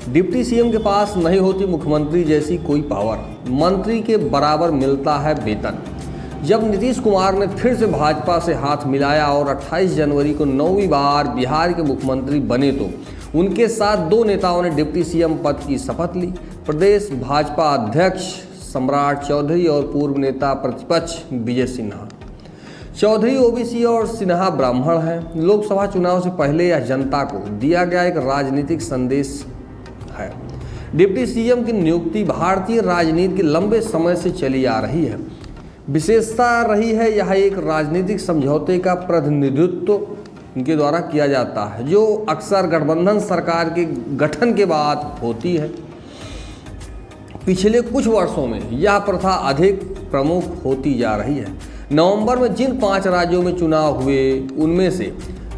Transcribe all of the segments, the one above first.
Deputy CM के पास नहीं होती मुख्यमंत्री जैसी कोई पावर, मंत्री के बराबर मिलता है वेतन। जब नीतीश कुमार ने फिर से भाजपा से हाथ मिलाया और 28 जनवरी को 9वीं बार बिहार के मुख्यमंत्री बने तो उनके साथ दो नेताओं ने डिप्टी सीएम पद की शपथ ली। प्रदेश भाजपा अध्यक्ष सम्राट चौधरी और पूर्व नेता प्रतिपक्ष विजय सिन्हा। चौधरी ओबीसी और सिन्हा ब्राह्मण हैं। लोकसभा चुनाव से पहले यह जनता को दिया गया एक राजनीतिक संदेश है। डिप्टी सीएम की नियुक्ति भारतीय राजनीति के लंबे समय से चली आ रही है। विशेषता रही है यह एक राजनीतिक समझौते का प्रतिनिधित्व इनके द्वारा किया जाता है, जो अक्सर गठबंधन सरकार के गठन के बाद होती है। पिछले कुछ वर्षों में यह प्रथा अधिक प्रमुख होती जा रही है। नवंबर में जिन 5 राज्यों में चुनाव हुए उनमें से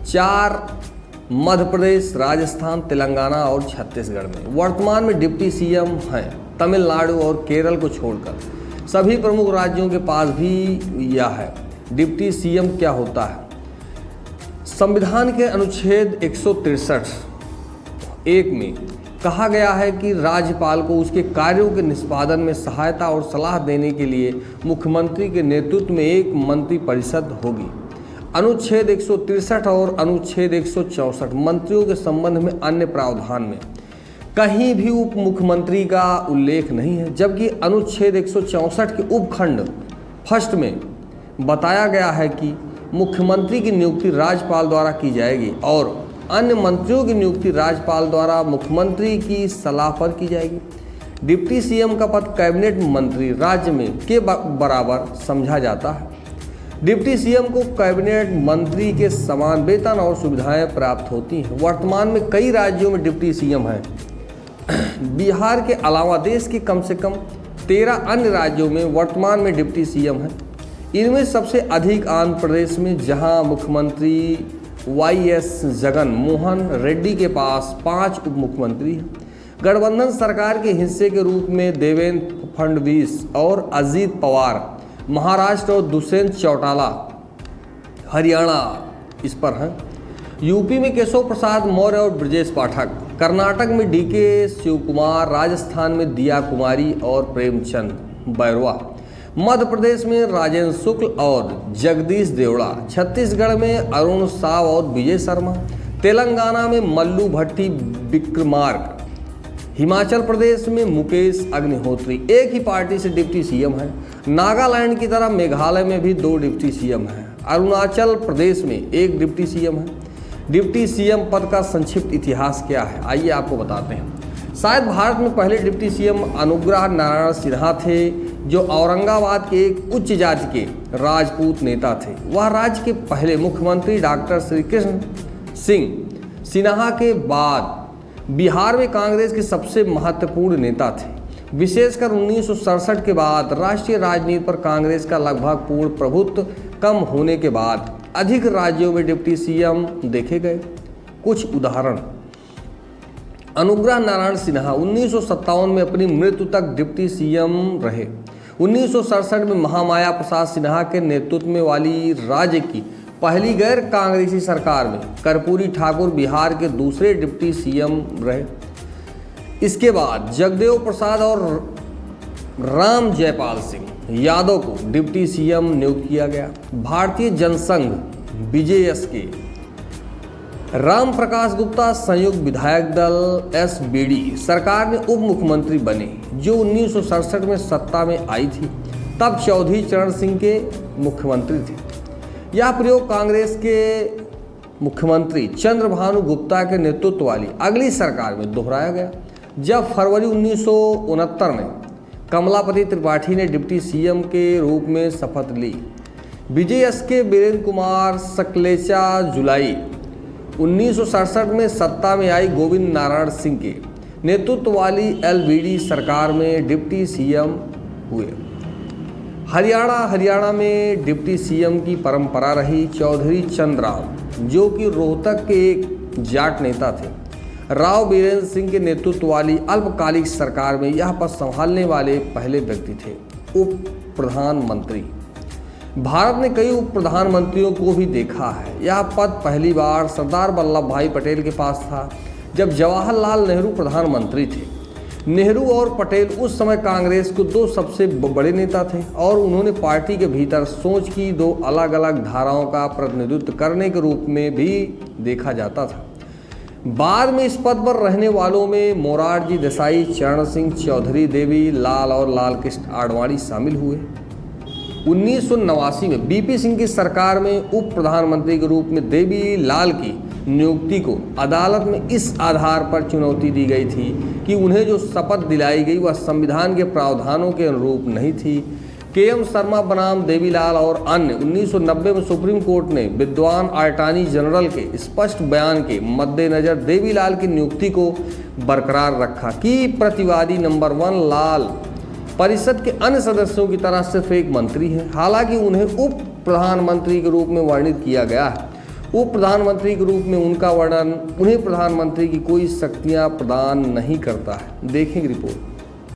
4 मध्य प्रदेश, राजस्थान, तेलंगाना और छत्तीसगढ़ में वर्तमान में डिप्टी सीएम हैं। तमिलनाडु और केरल को छोड़कर सभी प्रमुख राज्यों के पास भी यह है। डिप्टी सीएम क्या होता है? संविधान के अनुच्छेद 163(1) में कहा गया है कि राज्यपाल को उसके कार्यों के निष्पादन में सहायता और सलाह देने के लिए मुख्यमंत्री के नेतृत्व में एक मंत्रिपरिषद होगी। अनुच्छेद 163 और अनुच्छेद 164 मंत्रियों के संबंध में अन्य प्रावधान में कहीं भी उप मुख्यमंत्री का उल्लेख नहीं है, जबकि अनुच्छेद 164 के उपखंड फर्स्ट में बताया गया है कि मुख्यमंत्री की नियुक्ति राज्यपाल द्वारा की जाएगी और अन्य मंत्रियों की नियुक्ति राज्यपाल द्वारा मुख्यमंत्री की सलाह पर की जाएगी। डिप्टी सीएम का पद कैबिनेट मंत्री राज्य में के बराबर समझा जाता है। डिप्टी सीएम को कैबिनेट मंत्री के समान वेतन और सुविधाएं प्राप्त होती हैं। वर्तमान में कई राज्यों में डिप्टी सीएम हैं। बिहार के अलावा देश के कम से कम 13 अन्य राज्यों में वर्तमान में डिप्टी सीएम हैं। इनमें सबसे अधिक आंध्र प्रदेश में, जहां मुख्यमंत्री वाईएस जगन मोहन रेड्डी के पास 5 उप मुख्यमंत्री हैं। गठबंधन सरकार के हिस्से के रूप में देवेंद्र फडणवीस और अजीत पवार महाराष्ट्र और दुष्यंत चौटाला हरियाणा इस पर हैं। यूपी में केशव प्रसाद मौर्य और ब्रजेश पाठक, कर्नाटक में डीके शिवकुमार, राजस्थान में दिया कुमारी और प्रेमचंद बैरवा, मध्य प्रदेश में राजेंद्र शुक्ल और जगदीश देवड़ा, छत्तीसगढ़ में अरुण साव और विजय शर्मा, तेलंगाना में मल्लू भट्टी विक्रमार्क, हिमाचल प्रदेश में मुकेश अग्निहोत्री। एक ही पार्टी से डिप्टी सीएम है। नागालैंड की तरह मेघालय में भी 2 डिप्टी सीएम हैं। अरुणाचल प्रदेश में 1 डिप्टी सीएम है। डिप्टी सीएम पद का संक्षिप्त इतिहास क्या है, आइए आपको बताते हैं। शायद भारत में पहले डिप्टी सीएम अनुग्रह नारायण सिन्हा थे, जो औरंगाबाद के एक उच्च जाति के राजपूत नेता थे। वह राज्य के पहले मुख्यमंत्री डॉक्टर श्री कृष्ण सिंह सिन्हा के बाद बिहार में कांग्रेस के सबसे महत्वपूर्ण नेता थे। विशेषकर 1967 के बाद राष्ट्रीय राजनीति पर कांग्रेस का लगभग पूर्ण प्रभुत्व कम होने के बाद अधिक राज्यों में डिप्टी सीएम देखे गए। कुछ उदाहरण: अनुग्रह नारायण सिन्हा 1957 में अपनी मृत्यु तक डिप्टी सीएम रहे। 1967 में महामाया प्रसाद सिन्हा के नेतृत्व में वाली राज्य की पहली गैर कांग्रेसी सरकार में कर्पूरी ठाकुर बिहार के दूसरे डिप्टी सीएम रहे। इसके बाद जगदेव प्रसाद और राम जयपाल सिंह यादव को डिप्टी सीएम नियुक्त किया गया। भारतीय जनसंघ बीजेएसके राम प्रकाश गुप्ता संयुक्त विधायक दल एसबीडी सरकार में उप मुख्यमंत्री बने, जो 1967 में सत्ता में आई थी। तब चौधरी चरण सिंह के मुख्यमंत्री थे। यह प्रयोग कांग्रेस के मुख्यमंत्री चंद्रभानु गुप्ता के नेतृत्व वाली अगली सरकार में दोहराया गया, जब फरवरी 1969 में कमलापति त्रिपाठी ने डिप्टी सीएम के रूप में शपथ ली। बीजेएसके वीरेंद्र कुमार सकलेचा जुलाई 1967 में सत्ता में आई गोविंद नारायण सिंह के नेतृत्व वाली एलवीडी सरकार में डिप्टी सीएम हुए। हरियाणा में डिप्टी सीएम की परंपरा रही। चौधरी चंद्रराव, जो कि रोहतक के एक जाट नेता थे, राव बीरेंद्र सिंह के नेतृत्व वाली अल्पकालिक सरकार में यह पद संभालने वाले पहले व्यक्ति थे। उप प्रधानमंत्री, भारत ने कई उप प्रधानमंत्रियों को भी देखा है। यह पद पहली बार सरदार वल्लभ भाई पटेल के पास था, जब जवाहरलाल नेहरू प्रधानमंत्री थे। नेहरू और पटेल उस समय कांग्रेस के दो सबसे बड़े नेता थे और उन्होंने पार्टी के भीतर सोच की दो अलग अलग धाराओं का प्रतिनिधित्व करने के रूप में भी देखा जाता था। बाद में इस पद पर रहने वालों में मोरारजी देसाई, चरण सिंह चौधरी, देवी लाल और लाल कृष्ण आडवाणी शामिल हुए। 1989 में बीपी सिंह की सरकार में उप प्रधानमंत्री के रूप में देवी लाल की नियुक्ति को अदालत में इस आधार पर चुनौती दी गई थी कि उन्हें जो शपथ दिलाई गई वह संविधान के प्रावधानों के अनुरूप नहीं थी। के.एम. शर्मा बनाम देवीलाल और अन्य 1990 में सुप्रीम कोर्ट ने विद्वान अटॉर्नी जनरल के स्पष्ट बयान के मद्देनजर देवीलाल की नियुक्ति को बरकरार रखा कि प्रतिवादी नंबर 1 लाल परिषद के अन्य सदस्यों की तरह सिर्फ एक मंत्री है। हालांकि उन्हें उप प्रधानमंत्री के रूप में वर्णित किया गया है। उप प्रधानमंत्री के रूप में उनका वर्णन उन्हें प्रधानमंत्री की कोई शक्तियां प्रदान नहीं करता है। देखें रिपोर्ट।